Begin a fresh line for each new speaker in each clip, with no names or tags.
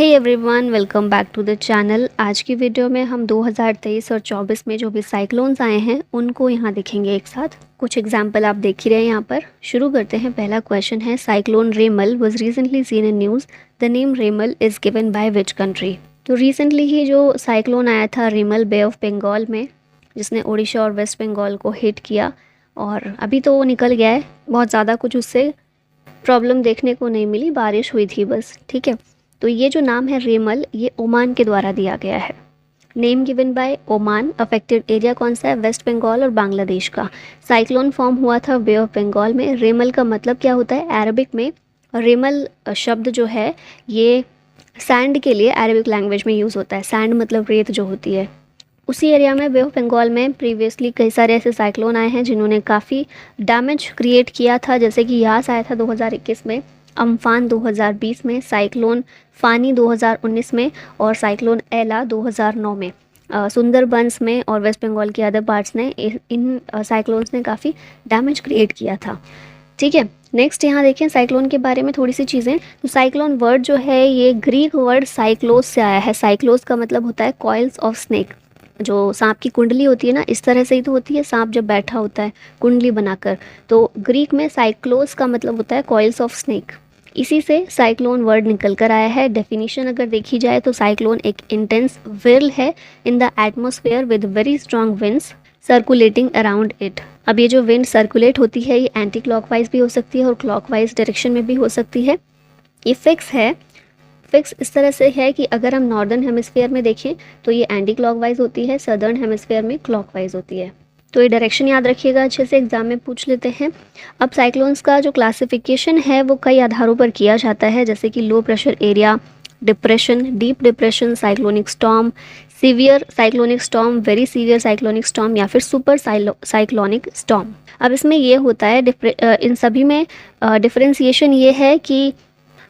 Hey everyone, welcome back to the channel. आज की video में हम 2023 और 24 में जो भी साइक्लोन्स आए हैं उनको यहाँ देखेंगे एक साथ। कुछ एग्जाम्पल आप देख ही रहे हैं यहाँ पर। शुरू करते हैं। पहला क्वेश्चन है, cyclone रेमल was recently seen in news, the name रेमल is given by which country. तो रिसेंटली ही जो साइक्लोन आया था रेमल बे ऑफ बंगाल में, जिसने उड़ीसा और वेस्ट बंगाल को हिट किया, और अभी तो वो निकल गया है। बहुत ज़्यादा कुछ उससे प्रॉब्लम देखने को नहीं मिली, बारिश हुई थी बस, ठीक है। तो ये जो नाम है रेमल, ये ओमान के द्वारा दिया गया है। Name given by Oman. Affected area कौन सा है? वेस्ट बंगाल और बांग्लादेश का। साइक्लोन फॉर्म हुआ था बे ऑफ बंगाल में। रेमल का मतलब क्या होता है? अरबिक में रेमल शब्द जो है ये सैंड के लिए अरबिक लैंग्वेज में यूज़ होता है। सैंड मतलब रेत जो होती है। उसी एरिया में बे ऑफ बंगाल में प्रीवियसली कई सारे ऐसे साइक्लोन आए हैं जिन्होंने काफ़ी डैमेज क्रिएट किया था, जैसे कि यास आया था 2021 में, अम्फान 2020 में, साइक्लोन फानी 2019 में और साइक्लोन एला 2009 में। सुंदरबंस में और वेस्ट बंगाल के अदर पार्ट्स ने इन साइक्लोन्स ने काफ़ी डैमेज क्रिएट किया था, ठीक है। नेक्स्ट यहाँ देखें साइक्लोन के बारे में थोड़ी सी चीज़ें। तो साइक्लोन वर्ड जो है ये ग्रीक वर्ड साइक्लोस से आया है। साइक्लोस का मतलब होता है कॉइल्स ऑफ स्नेक। जो सांप की कुंडली होती है ना, इस तरह से ही तो होती है सांप जब बैठा होता है कुंडली बनाकर। तो ग्रीक में साइक्लोस का मतलब होता है कॉइल्स ऑफ स्नेक। इसी से साइक्लोन वर्ड निकल कर आया है। डेफिनेशन अगर देखी जाए तो साइक्लोन एक इंटेंस व्हिर्ल है in the atmosphere with very strong winds circulating around it. अब ये जो विंड सर्कुलेट होती है ये एंटी क्लॉकवाइज भी हो सकती है और क्लॉकवाइज डायरेक्शन में भी हो सकती है। ये फिक्स है। फिक्स इस तरह से है कि अगर हम नॉर्दर्न हेमिस्फेयर में देखें तो ये एंटी क्लॉकवाइज होती है, सदर्न हेमिस्फेयर में क्लॉकवाइज होती है। तो ये डायरेक्शन याद रखिएगा, अच्छे से एग्जाम में पूछ लेते हैं। अब साइक्लोन्स का जो क्लासिफिकेशन है वो कई आधारों पर किया जाता है, जैसे कि low pressure area, depression, deep depression, cyclonic storm, severe cyclonic storm, very severe cyclonic storm या फिर सुपर साइक्लोनिक स्टॉर्म। अब इसमें ये होता है इन सभी में डिफ्रेंसिएशन ये है कि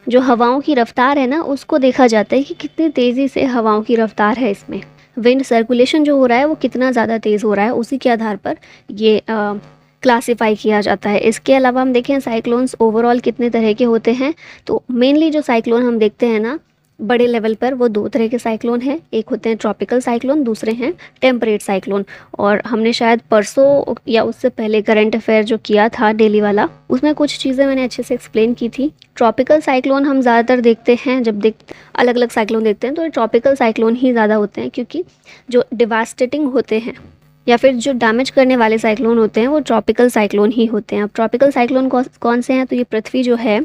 जो हवाओं की रफ्तार है ना, उसको देखा जाता है कि कितनी तेज़ी से हवाओं की रफ्तार है। इसमें विंड सर्कुलेशन जो हो रहा है वो कितना ज़्यादा तेज़ हो रहा है, उसी के आधार पर ये क्लासिफाई किया जाता है। इसके अलावा हम देखें साइक्लोन्स ओवरऑल कितने तरह के होते हैं। तो मेनली जो साइक्लोन हम देखते हैं ना बड़े लेवल पर, वो दो तरह के साइक्लोन हैं। एक होते हैं ट्रॉपिकल साइक्लोन, दूसरे हैं टेम्परेट साइक्लोन। और हमने शायद परसों या उससे पहले करंट अफेयर जो किया था डेली वाला, उसमें कुछ चीज़ें मैंने अच्छे से एक्सप्लेन की थी। ट्रॉपिकल साइक्लोन हम ज़्यादातर देखते हैं, जब अलग अलग साइक्लोन देखते हैं तो ट्रॉपिकल साइक्लोन ही ज़्यादा होते हैं, क्योंकि जो डिवास्टेटिंग होते हैं या फिर जो डैमेज करने वाले साइक्लोन होते हैं वो ट्रॉपिकल साइक्लोन ही होते हैं। अब ट्रॉपिकल साइक्लोन कौन से हैं? तो ये पृथ्वी जो है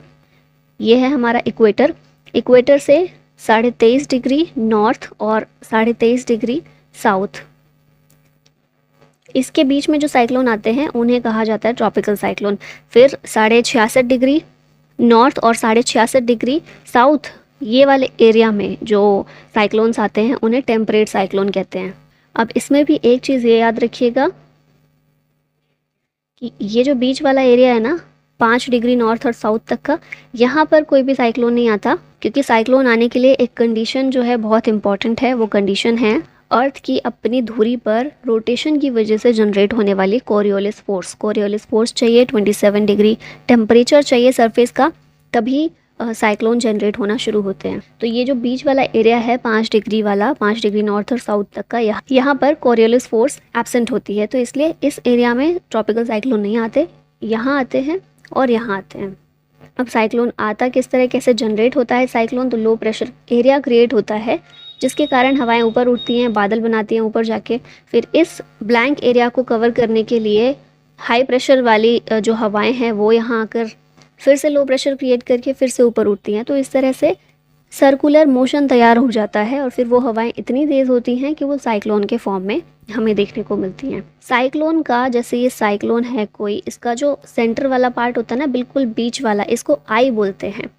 ये है हमारा इक्वेटर। इक्वेटर से 23.5 डिग्री नॉर्थ और 23.5 डिग्री साउथ, इसके बीच में जो साइक्लोन आते हैं उन्हें कहा जाता है ट्रॉपिकल साइक्लोन। फिर 66.5 डिग्री नॉर्थ और 66.5 डिग्री साउथ, ये वाले एरिया में जो साइक्लोन्स आते हैं उन्हें टेम्परेट साइक्लोन कहते हैं। अब इसमें भी एक चीज़ ये याद रखिएगा कि ये जो बीच वाला एरिया है ना, 5 डिग्री नॉर्थ और साउथ तक का, यहाँ पर कोई भी साइक्लोन नहीं आता, क्योंकि साइक्लोन आने के लिए एक कंडीशन जो है बहुत इंपॉर्टेंट है। वो कंडीशन है अर्थ की अपनी धुरी पर रोटेशन की वजह से जनरेट होने वाली कोरियोलिस फोर्स। कोरियोलिस फोर्स चाहिए, 27 डिग्री टेम्परेचर चाहिए सरफेस का, तभी साइक्लोन जनरेट होना शुरू होते हैं। तो ये जो बीच वाला एरिया है 5 डिग्री वाला, 5 डिग्री नॉर्थ और साउथ तक का, यहाँ पर कोरियोलिस फोर्स एब्सेंट होती है। तो इसलिए इस एरिया में ट्रॉपिकल साइक्लोन नहीं आते, यहाँ आते हैं और यहाँ आते हैं। अब साइक्लोन आता किस तरह, कैसे जनरेट होता है साइक्लोन? तो लो प्रेशर एरिया क्रिएट होता है, जिसके कारण हवाएं ऊपर उठती हैं, बादल बनाती हैं ऊपर जाके। फिर इस ब्लैंक एरिया को कवर करने के लिए हाई प्रेशर वाली जो हवाएं हैं वो यहाँ आकर फिर से लो प्रेशर क्रिएट करके फिर से ऊपर उठती हैं। तो इस तरह से सर्कुलर मोशन तैयार हो जाता है और फिर वो हवाएं इतनी तेज़ होती हैं कि वो साइक्लोन के फॉर्म में हमें देखने को मिलती हैं। साइक्लोन का, जैसे ये साइक्लोन है कोई, इसका जो सेंटर वाला पार्ट होता है ना, बिल्कुल बीच वाला, इसको आई बोलते हैं।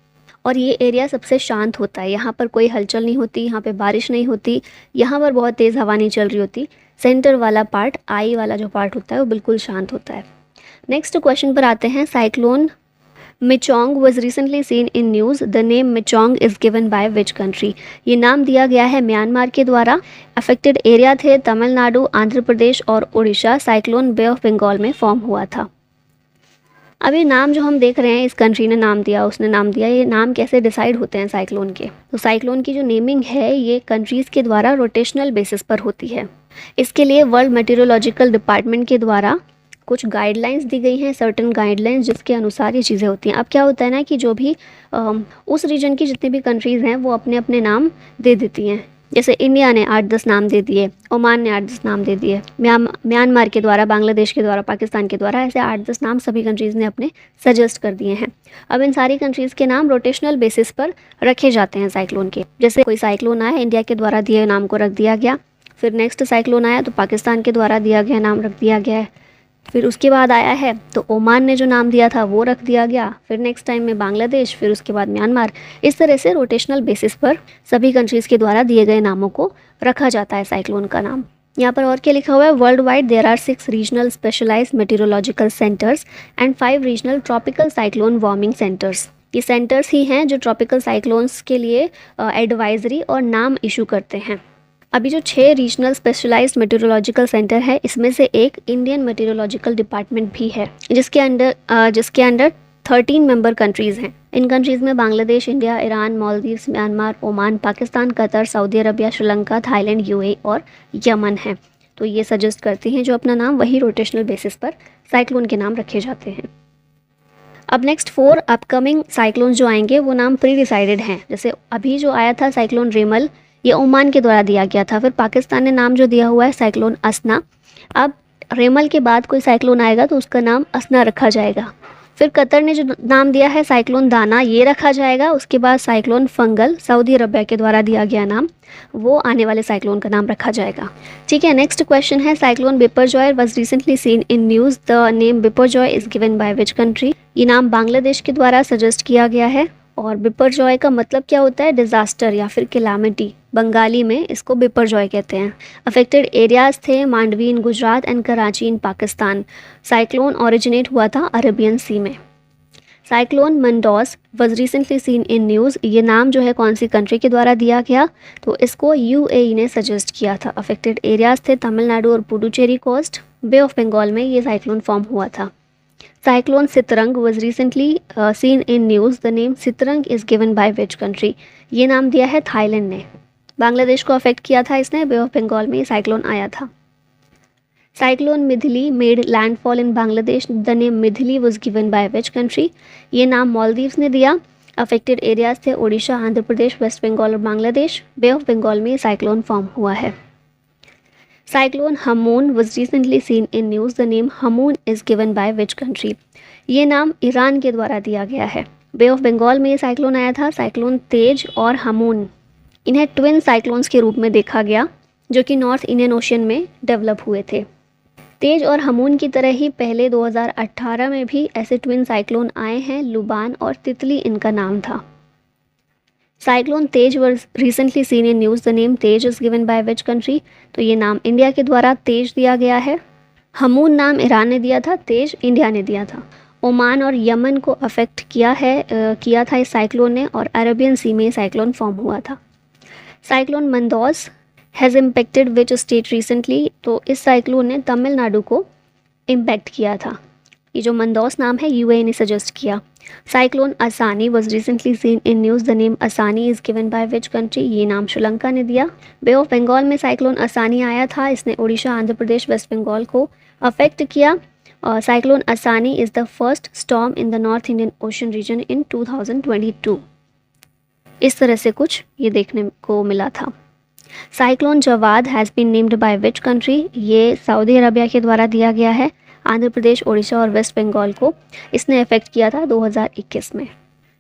और ये एरिया सबसे शांत होता है, यहाँ पर कोई हलचल नहीं होती, यहाँ पे बारिश नहीं होती, यहाँ पर बहुत तेज़ हवा नहीं चल रही होती। सेंटर वाला पार्ट, आई वाला जो पार्ट होता है, वो बिल्कुल शांत होता है। नेक्स्ट क्वेश्चन पर आते हैं। Cyclone Michaung was recently seen in news. The name Michaung is given by which country? ये नाम दिया गया है म्यांमार के द्वारा। अफेक्टेड एरिया थे तमिलनाडु, आंध्र प्रदेश और Orissa. Cyclone bay of Bengal में फॉर्म हुआ था। अब ये नाम जो हम देख रहे हैं, इस कंट्री ने नाम दिया, उसने नाम दिया, ये नाम कैसे डिसाइड होते हैं साइक्लोन के? तो साइक्लोन की जो नेमिंग है ये कंट्रीज़ के द्वारा रोटेशनल बेसिस पर होती है। इसके लिए वर्ल्ड मेटीरियोलॉजिकल डिपार्टमेंट के द्वारा कुछ गाइडलाइंस दी गई हैं, सर्टेन गाइडलाइंस, जिसके अनुसार ये चीज़ें होती हैं। अब क्या होता है ना कि जो भी उस रीजन की जितनी भी कंट्रीज़ हैं वो अपने अपने नाम दे देती हैं। जैसे इंडिया ने 8-10 नाम दे दिए, ओमान ने 8-10 नाम दे दिए, म्यांमार के द्वारा, बांग्लादेश के द्वारा, पाकिस्तान के द्वारा, ऐसे 8-10 नाम सभी कंट्रीज़ ने अपने सजेस्ट कर दिए हैं। अब इन सारी कंट्रीज़ के नाम रोटेशनल बेसिस पर रखे जाते हैं साइक्लोन के। जैसे कोई साइक्लोन आया, इंडिया के द्वारा दिए नाम को रख दिया गया, फिर नेक्स्ट साइक्लोन आया तो पाकिस्तान के द्वारा दिया गया नाम रख दिया गया है, फिर उसके बाद आया है तो ओमान ने जो नाम दिया था वो रख दिया गया, फिर नेक्स्ट टाइम में बांग्लादेश, फिर उसके बाद म्यांमार। इस तरह से रोटेशनल बेसिस पर सभी कंट्रीज़ के द्वारा दिए गए नामों को रखा जाता है साइक्लोन का नाम। यहाँ पर और क्या लिखा हुआ है? World wide there are 6 regional specialised meteorological centres and 5 regional tropical cyclone warming centres. ये सेंटर्स ही हैं जो ट्रॉपिकल साइक्लोन्स के लिए एडवाइजरी और नाम इशू करते हैं। अभी जो 6 रीजनल स्पेशलाइज्ड मेटीरियोलॉजिकल सेंटर है, इसमें से एक इंडियन मेटीरियोलॉजिकल डिपार्टमेंट भी है, जिसके अंडर 13 मेंबर कंट्रीज़ हैं। इन कंट्रीज़ में Bangladesh, India, Iran, Maldives, Myanmar, Oman, Pakistan, Qatar, Saudi Arabia, Sri Lanka, Thailand, UAE और यमन है। तो ये सजेस्ट करती हैं जो अपना नाम, वही रोटेशनल बेसिस पर साइक्लोन के नाम रखे जाते हैं। अब नेक्स्ट 4 अपकमिंग साइक्लोन जो आएंगे वो नाम प्री डिसाइडेड हैं। जैसे अभी जो आया था साइक्लोन रेमल, ये ओमान के द्वारा दिया गया था। फिर पाकिस्तान ने नाम जो दिया हुआ है साइक्लोन असना। अब रेमल के बाद कोई साइक्लोन आएगा तो उसका नाम असना रखा जाएगा। फिर कतर ने जो नाम दिया है साइक्लोन दाना, ये रखा जाएगा। उसके बाद साइक्लोन फंगल, सऊदी अरबिया के द्वारा दिया गया नाम, वो आने वाले साइक्लोन का नाम रखा जाएगा। ठीक है, नेक्स्ट क्वेश्चन है cyclone Biparjoy was recently seen in news, the name Biparjoy is given by which country? ये नाम बांग्लादेश के द्वारा सजेस्ट किया गया है। और बिपरजॉय का मतलब क्या होता है? डिज़ास्टर या फिर कैलामिटी। बंगाली में इसको बिपरजॉय कहते हैं। अफेक्टेड एरियाज थे Mandvi in Gujarat and Karachi in Pakistan. Cyclone originate हुआ था अरेबियन सी में। Cyclone Mandous was recently seen in news, ये नाम जो है कौन सी कंट्री के द्वारा दिया गया? तो इसको यूएई ने सजेस्ट किया था। अफेक्टेड एरियाज थे तमिलनाडु और Puducherry coast. Bay of Bengal में ये साइक्लोन फॉर्म हुआ था। Cyclone Sitrang was recently seen in news, the name Sitrang is given by which country? ये नाम दिया है थाईलैंड ने। बांग्लादेश को अफेक्ट किया था इसने, बे ऑफ बंगाल में ये साइक्लोन आया था। Cyclone Mithili made landfall in Bangladesh, the name Mithili was given by which country? ये नाम मालदीव्स ने दिया। अफेक्टेड एरियाज थे ओडिशा, आंध्र प्रदेश, वेस्ट बंगाल और बांग्लादेश। बे ऑफ बंगाल में ये साइक्लोन फॉर्म हुआ है। Cyclone Hamoon was recently seen in news, the name Hamoon is given by which country? ये नाम ईरान के द्वारा दिया गया है। बे ऑफ बंगाल में ये साइक्लोन आया था। साइक्लोन तेज और हमून, इन्हें ट्विन साइक्लोन्स के रूप में देखा गया, जो कि नॉर्थ इंडियन ओशन में डेवलप हुए थे। तेज और हमून की तरह ही पहले 2018 में भी ऐसे ट्विन साइक्लोन आए हैं। लुबान और तितली इनका नाम था। Cyclone Tej was recently seen in news, the name Tej is given by which country? तो ये नाम इंडिया के द्वारा तेज दिया गया है। हमून नाम ईरान ने दिया था, तेज इंडिया ने दिया था। ओमान और यमन को अफेक्ट किया था इस साइक्लोन ने, और अरेबियन सी में साइक्लोन फॉर्म हुआ था। Cyclone Mandous has impacted which state recently? तो इस साइक्लोन ने तमिलनाडु को इम्पैक्ट किया था। ये जो मंदोस नाम है यूएई ने सजेस्ट किया। Cyclone Asani was recently seen in news, the name Asani is given by which country? ये नाम श्रीलंका ने दिया। बे ऑफ बंगाल में साइक्लोन असानी आया था, इसने उड़ीसा, आंध्र प्रदेश, वेस्ट बंगाल को अफेक्ट किया। और cyclone Asani is the first storm in the north Indian Ocean region in 2022। इस तरह से कुछ ये देखने को मिला था। Cyclone Jawad has been named by which country? ये सऊदी अरबिया के द्वारा दिया गया है। आंध्र प्रदेश, ओडिशा और वेस्ट बंगाल को इसने अफेक्ट किया था 2021 में।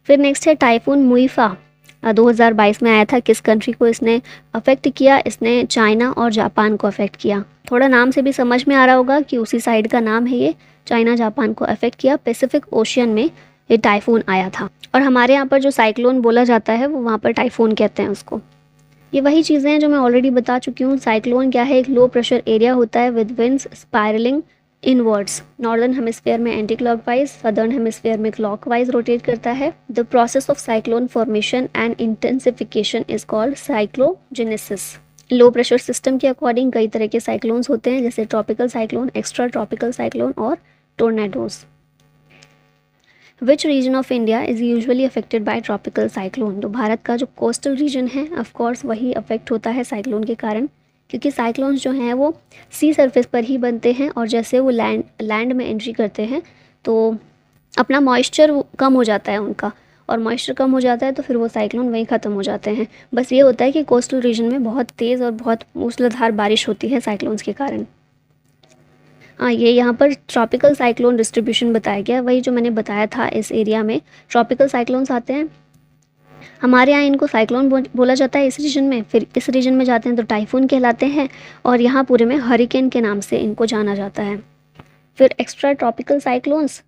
फिर नेक्स्ट है टाइफून मुईफा, 2022 में आया था। किस कंट्री को इसने अफेक्ट किया? इसने चाइना और जापान को अफेक्ट किया। थोड़ा नाम से भी समझ में आ रहा होगा कि उसी साइड का नाम है ये। चाइना जापान को अफेक्ट किया। पैसिफिक ओशियन में ये टाइफून आया था, और हमारे यहाँ पर जो साइक्लोन बोला जाता है वो वहाँ पर टाइफून कहते हैं उसको। ये वही चीज़ें हैं जो मैं ऑलरेडी बता चुकी हूँ। साइक्लोन क्या है? एक लो प्रेशर एरिया होता है with winds spiralling inwards. Northern hemisphere में एंटी क्लॉकवाइज, सदर्न हेमिस्फेयर में क्लॉकवाइज रोटेट करता है। The process of cyclone formation and intensification is called cyclogenesis. Low pressure system के अकॉर्डिंग कई तरह के साइक्लोन्स होते हैं, जैसे tropical cyclone, extra tropical cyclone और tornadoes. Which region of India is usually affected by tropical cyclone. तो भारत का जो कोस्टल रीजन है ऑफ कोर्स वही अफेक्ट होता है साइक्लोन के कारण, क्योंकि साइक्लोन्स जो हैं वो सी सरफेस पर ही बनते हैं और जैसे वो लैंड में एंट्री करते हैं तो अपना मॉइस्चर कम हो जाता है उनका, और मॉइस्चर कम हो जाता है तो फिर वो साइक्लोन वहीं ख़त्म हो जाते हैं। बस ये होता है कि कोस्टल रीजन में बहुत तेज़ और बहुत मूसलाधार बारिश होती है साइक्लोन्स के कारण। हाँ, ये यहाँ पर ट्रॉपिकल साइक्लोन डिस्ट्रीब्यूशन बताया गया, वही जो मैंने बताया था। इस एरिया में ट्रॉपिकल साइक्लोन्स आते हैं, हमारे यहाँ इनको साइक्लोन बोला जाता है इस रीजन में। फिर इस रीजन में जाते हैं तो टाइफून कहलाते हैं, और यहाँ पूरे में हरिकेन के नाम से इनको जाना जाता है। फिर एक्स्ट्रा ट्रॉपिकल साइक्लोन्स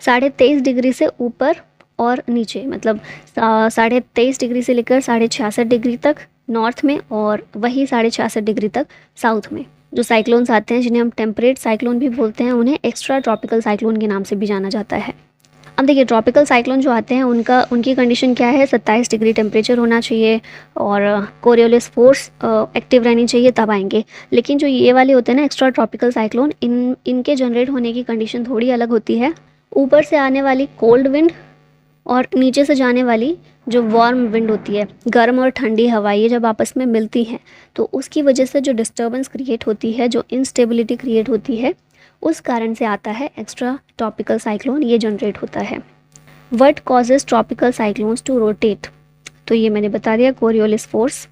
23.5 डिग्री से ऊपर और नीचे, मतलब 23.5 डिग्री से लेकर 66.5 डिग्री तक नॉर्थ में, और वही 66.5 डिग्री तक साउथ में जो साइक्लोन्स आते हैं, जिन्हें हम टेम्परेट साइक्लोन भी बोलते हैं, उन्हें एक्स्ट्रा ट्रॉपिकल साइक्लोन के नाम से भी जाना जाता है। अब देखिए, ट्रॉपिकल साइक्लोन जो आते हैं उनकी कंडीशन क्या है, 27 डिग्री टेम्परेचर होना चाहिए और कोरियोलिस फोर्स एक्टिव रहनी चाहिए, तब आएंगे। लेकिन जो ये वाले होते हैं ना एक्स्ट्रा ट्रॉपिकल साइक्लोन, इनके जनरेट होने की कंडीशन थोड़ी अलग होती है। ऊपर से आने वाली कोल्ड विंड और नीचे से जाने वाली जो वार्म विंड होती है, गर्म और ठंडी हवा, ये जब आपस में मिलती हैं तो उसकी वजह से जो डिस्टर्बेंस क्रिएट होती है, जो इंस्टेबिलिटी क्रिएट होती है, उस कारण से आता है एक्स्ट्रा ट्रॉपिकल साइक्लोन, ये जनरेट होता है। What causes tropical cyclones to rotate, तो ये मैंने बता दिया, कोरियोलिस फोर्स।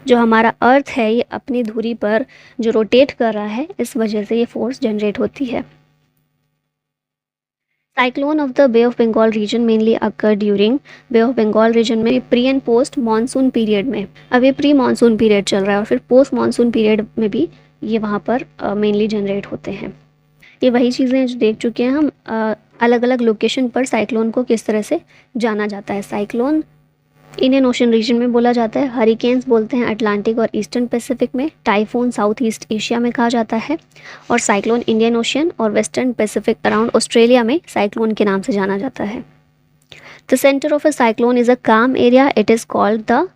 जो हमारा अर्थ है ये अपनी धुरी पर जो रोटेट कर रहा है, इस वजह से ये फोर्स जनरेट होती है। Cyclone of the Bay of Bengal region mainly occur during Bay of Bengal region में pre and post monsoon period में। अब ये प्री मानसून पीरियड चल रहा है और फिर पोस्ट मानसून पीरियड में भी ये वहाँ पर मेनली जनरेट होते हैं। ये वही चीज़ें हैं जो देख चुके हैं हम, अलग अलग लोकेशन पर साइक्लोन को किस तरह से जाना जाता है। साइक्लोन इंडियन ओशन रीजन में बोला जाता है, हरिकेन्स बोलते हैं अटलांटिक और ईस्टर्न पैसिफिक में, टाइफून साउथ ईस्ट एशिया में कहा जाता है, और साइक्लोन इंडियन ओशन और वेस्टर्न पैसिफिक अराउंड ऑस्ट्रेलिया में साइक्लोन के नाम से जाना जाता है। The centre of a cyclone is a calm area, it is called the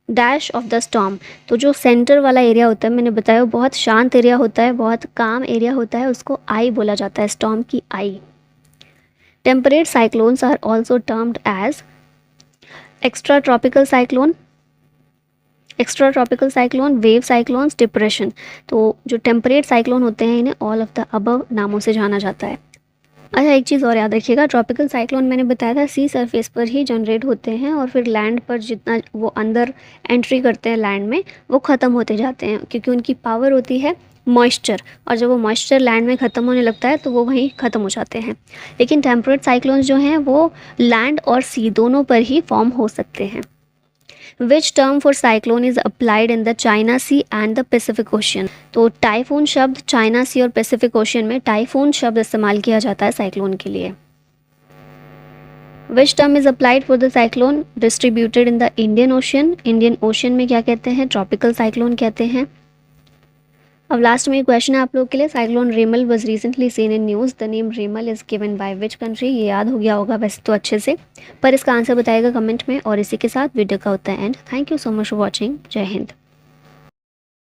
dash of the storm. तो जो सेंटर वाला एरिया होता है, मैंने बताया बहुत शांत एरिया होता है, बहुत काम एरिया होता है, उसको आई बोला जाता है, स्टॉर्म की eye. Temperate cyclones are also termed as extra tropical cyclone, wave cyclones, depression. तो जो टेम्परेट साइक्लोन होते हैं इन्हें ऑल ऑफ द अबव नामों से जाना जाता है। अच्छा, एक चीज़ और याद रखिएगा, ट्रॉपिकल साइक्लोन मैंने बताया था सी सरफेस पर ही जनरेट होते हैं और फिर लैंड पर जितना वो अंदर एंट्री करते हैं लैंड में, वो ख़त्म होते जाते हैं, क्योंकि उनकी पावर होती है मॉइस्चर, और जब वो मॉइस्चर लैंड में ख़त्म होने लगता है तो वो वहीं ख़त्म हो जाते हैं। लेकिन टेम्परेट साइक्लोन्स जो हैं वो लैंड और सी दोनों पर ही फॉर्म हो सकते हैं। Which term for cyclone is applied in the China sea and the Pacific Ocean. तो टाइफून शब्द चाइना सी और पैसिफिक ओशियन में टाइफून शब्द इस्तेमाल किया जाता है साइक्लोन के लिए। Which term is applied for the cyclone distributed in the Indian ocean. Indian ocean में क्या कहते हैं, ट्रॉपिकल साइक्लोन कहते हैं। अब लास्ट में क्वेश्चन है आप लोग के लिए, cyclone रेमल was recently seen in news, the name रेमल is given by which country. ये याद हो गया होगा वैसे तो अच्छे से, पर इसका आंसर बताएगा कमेंट में। और इसी के साथ वीडियो का होता है and. Thank you so much for watching. जय हिंद।